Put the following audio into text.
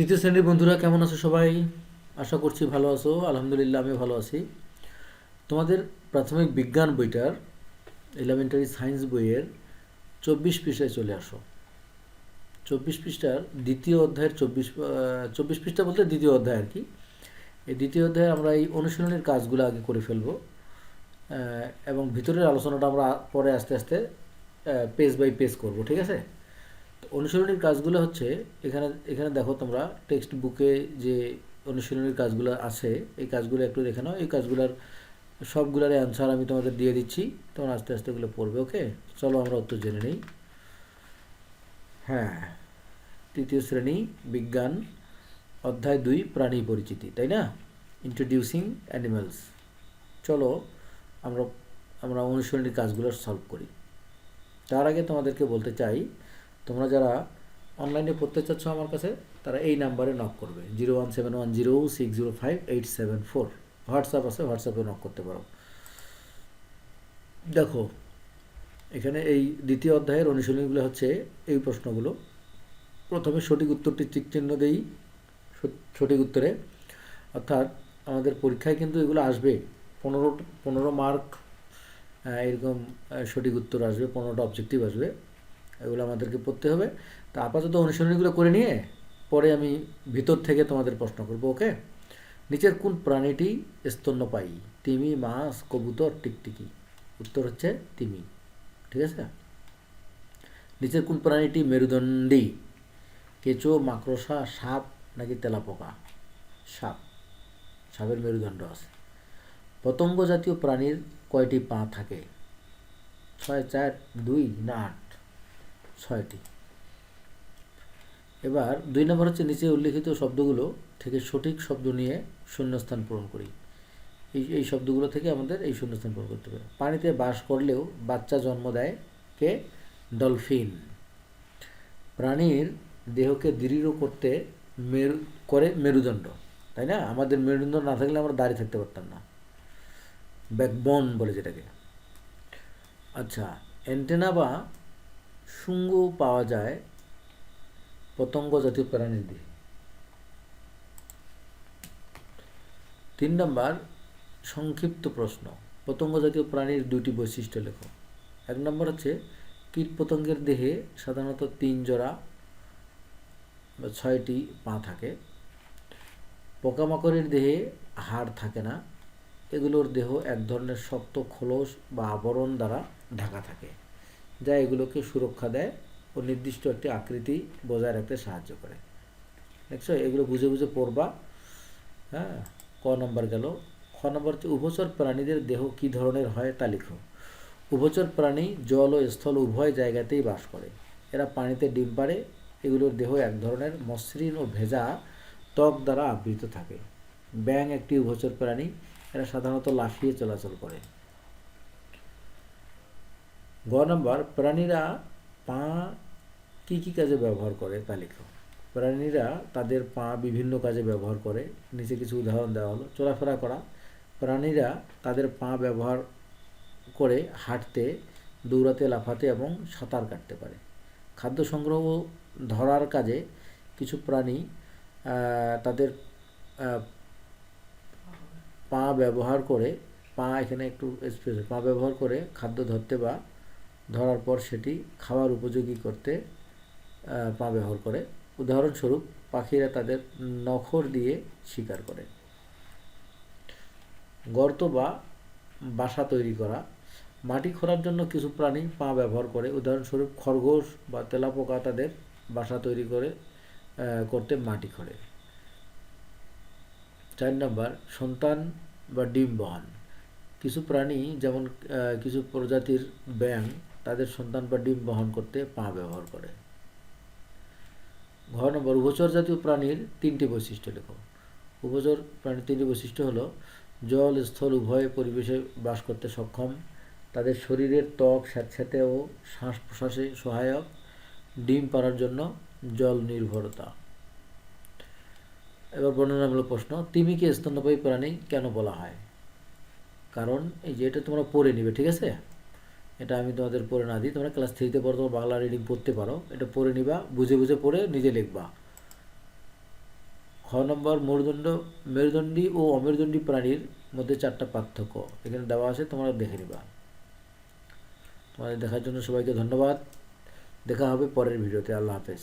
তৃতীয় শ্রেণীর বন্ধুরা কেমন আছো সবাই? আশা করছি ভালো আছো। আলহামদুলিল্লাহ আমি ভালো আছি। তোমাদের প্রাথমিক বিজ্ঞান বইটার এলিমেন্টারি সায়েন্স বইয়ের 24 পৃষ্ঠায় চলে আসো। 24 পৃষ্ঠার দ্বিতীয় অধ্যায়ের 24 পৃষ্ঠা বলতে দ্বিতীয় অধ্যায় আর কি। এই দ্বিতীয় অধ্যায়ে আমরা এই অনুশীলনের কাজগুলো আগে করে ফেলবো, এবং ভিতরের আলোচনাটা আমরা পরে আস্তে আস্তে পেজ বাই পেজ করব, ঠিক আছে? অনুশীলনীর কাজগুলো হচ্ছে এখানে এখানে দেখো তোমরা টেক্সট বুকে যে অনুশীলনীর কাজগুলো আছে এই কাজগুলো একটু দেখে নাও। এই কাজগুলোর সবগুলোর অ্যান্সার আমি তোমাদের দিয়ে দিচ্ছি, তোমরা আস্তে আস্তে এগুলো পড়বে। ওকে, চলো আমরা উত্তর জেনে নিই। হ্যাঁ, তৃতীয় শ্রেণী বিজ্ঞান অধ্যায় 2 প্রাণী পরিচিতি, তাই না? Introducing animals. চলো আমরা আমরা অনুশীলনীর কাজগুলো সলভ করি। তার আগে তোমাদেরকে বলতে চাই, তোমরা যারা অনলাইনে পড়তে চাচ্ছ আমার কাছে তারা এই নাম্বারে নক করবে, 01710605874। হোয়াটসঅ্যাপ আছে, হোয়াটসঅ্যাপে নক করতে পারো। দেখো এখানে এই দ্বিতীয় অধ্যায়ের অনুশীলনীগুলো হচ্ছে এই প্রশ্নগুলো। প্রথমে সঠিক উত্তরটি টিক চিহ্ন দেই সঠিক উত্তরে, অর্থাৎ আমাদের পরীক্ষায় কিন্তু এগুলো আসবে। 15 মার্ক এরকম সঠিক উত্তর আসবে, 15টা অবজেক্টিভ আসবে। এগুলো আমাদেরকে পড়তে হবে। তা আপাতত অনুশীলনীগুলো করে নিয়ে পরে আমি ভিতর থেকে তোমাদের প্রশ্ন করব। ওকে, নিচের কোন প্রাণীটি স্তন্যপায়ী? তিমি, মাছ, কবুতর, টিকটিকি? উত্তর হচ্ছে তিমি, ঠিক আছে। নিচের কোন প্রাণীটি মেরুদণ্ডী? কেঁচো, মাকড়সা, সাপ নাকি তেলাপোকা? সাপ, সাপের মেরুদণ্ড আছে। পতঙ্গ জাতীয় প্রাণীর কয়টি পা থাকে? 6, 4, 2 না 8? 6টি। এবার 2 নম্বর হচ্ছে নিচে উল্লিখিত শব্দগুলো থেকে সঠিক শব্দ নিয়ে শূন্যস্থান পূরণ করি। এই শব্দগুলো থেকে আমাদের এই শূন্যস্থান পূরণ করতে হবে। পানিতে বাস করলেও বাচ্চা জন্ম দেয় কে? ডলফিন। প্রাণীর দেহকে দৃঢ় করতে মেরুদণ্ড, তাই না? আমাদের মেরুদণ্ড না থাকলে আমরা দাঁড়িয়ে থাকতে পারতাম না, ব্যাকবোন বলে যেটাকে। আচ্ছা, অ্যান্টেনা বা শুঙ্গ পাওয়া যায় পতঙ্গ জাতীয় প্রাণীর দেহে। 3 নম্বর সংক্ষিপ্ত প্রশ্ন, পতঙ্গ জাতীয় প্রাণীর 2টি বৈশিষ্ট্য লেখো। 1 নম্বর হচ্ছে কীটপতঙ্গের দেহে সাধারণত 3 জোড়া বা 6টি পা থাকে। পোকামাকড়ের দেহে হাড় থাকে না, এগুলোর দেহ এক ধরনের শক্ত খোলস বা আবরণ দ্বারা ঢাকা থাকে, যা এগুলোকে সুরক্ষা দেয় ও নির্দিষ্ট একটি আকৃতি বজায় রাখতে সাহায্য করে। দেখছো, এগুলো বুঝে বুঝে পড়বা। হ্যাঁ, ক নম্বর গেল। খ নম্বর হচ্ছে উভচর প্রাণীদের দেহ কী ধরনের হয় তা লিখো। উভচর প্রাণী জল ও স্থল উভয় জায়গাতেই বাস করে। এরা পানিতে ডিম পাড়ে। এগুলোর দেহ এক ধরনের মসৃণ ও ভেজা ত্বক দ্বারা আবৃত থাকে। ব্যাঙ একটি উভচর প্রাণী। এরা সাধারণত লাফিয়ে চলাচল করে। গ নম্বর প্রাণীরা পা কী কী কাজে ব্যবহার করে তা লিখো। প্রাণীরা তাদের পা বিভিন্ন কাজে ব্যবহার করে। নিচে কিছু উদাহরণ দেওয়া হলো। চলাফেরা করা, প্রাণীরা তাদের পা ব্যবহার করে হাঁটতে, দৌড়াতে, লাফাতে এবং সাঁতার কাটতে পারে। খাদ্য সংগ্রহ ও ধরার কাজে কিছু প্রাণী তাদের পা ব্যবহার করে, পা এখানে একটু স্পেস, পা ব্যবহার করে খাদ্য ধরতে বা ধরার পর সেটি খাওয়ার উপযোগী করতে পা ব্যবহার করে। উদাহরণস্বরূপ পাখিরা তাদের নখর দিয়ে শিকার করে। গর্ত বা বাসা তৈরি করা, মাটি খোঁড়ার জন্য কিছু প্রাণী পা ব্যবহার করে। উদাহরণস্বরূপ খরগোশ বা তেলাপোকা তাদের বাসা তৈরি করতে মাটি খোঁড়ে। 4 নম্বর সন্তান বা ডিম বহন, কিছু প্রাণী যেমন কিছু প্রজাতির ব্যাঙ তাদের সন্তান বা ডিম বহন করতে পা ব্যবহার করে। ঘ নম্বর উভচর জাতীয় প্রাণীর 3টি বৈশিষ্ট্য লেখো। উভচর প্রাণীর 3টি বৈশিষ্ট্য হলো জল স্থল উভয় পরিবেশে বাস করতে সক্ষম, তাদের শরীরের ত্বক স্যাঁতস্যাঁতে ও শ্বাস প্রশ্বাসে সহায়ক, ডিম পাড়ার জন্য জল নির্ভরতা। এবার বর্ণনামূলক প্রশ্ন, তিমিকে স্তন্যপায়ী প্রাণী কেন বলা হয়? কারণ এই যে এটা তোমরা পড়ে নিবে, ঠিক আছে? এটা আমি তোমাদের পড়ে না দিই, তোমরা ক্লাস 3তে পড়ো, তোমরা বাংলা রিডিং পড়তে পারো, এটা পড়ে নিবা, বুঝে বুঝে পড়ে নিজে লিখবা। নম্বর মেরুদণ্ডী ও অমেরুদণ্ডী প্রাণীর মধ্যে 4টা পার্থক্য এখানে দেওয়া আছে, তোমরা দেখে নিবা। তোমাদের দেখার জন্য সবাইকে ধন্যবাদ। দেখা হবে পরের ভিডিওতে। আল্লাহ হাফেজ।